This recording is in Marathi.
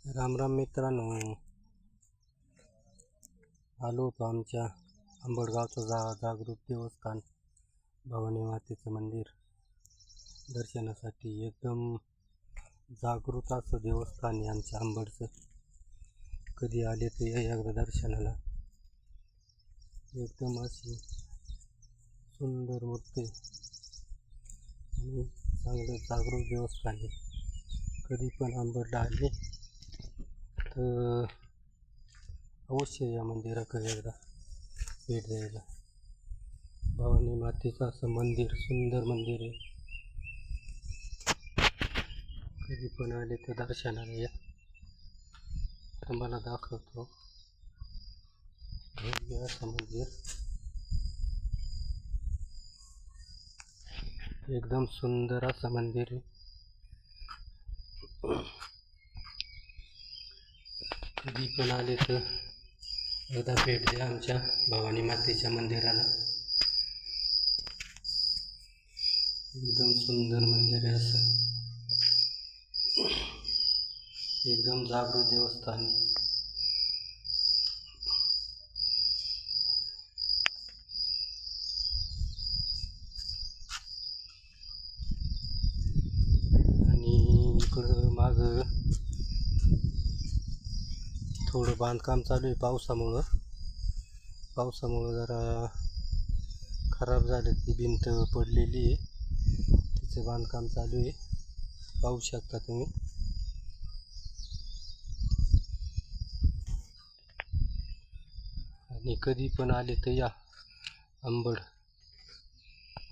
राम राम मित्रांनो, आलो होतो आमच्या अंबडगावचं जागृत देवस्थान भवानी मातेचं मंदिर दर्शनासाठी। एकदम जागृत असं देवस्थान आहे आमच्या अंबडचं। कधी आले तर या एकदा दर्शनाला। एकदम अशी सुंदर मूर्ती आणि चांगलं जागृत देवस्थान आहे। कधी पण अंबडला आले तर अवश्य या मंदिराकडे एकदा भेट द्यायला। भवानी मातेचं असं मंदिर, सुंदर मंदिर आहे। कधी पण आले तर दर्शनाला या। तुम्हाला दाखवतो भव्य असं मंदिर, एकदम सुंदर असं मंदिर आहे। कधी पण आले तर एकदा भेट द्या आमच्या भवानी मातेच्या मंदिराला। एकदम सुंदर मंदिर आहे असं, एकदम जागृत देवस्थान आहे। आणि इकडं मागं थोडं बांधकाम चालू आहे। पावसामुळं जरा खराब झालं, ती भिंत पडलेली आहे, तिचं बांधकाम चालू आहे, पाहू शकता तुम्ही। आणि कधी पण आले तर या अंबड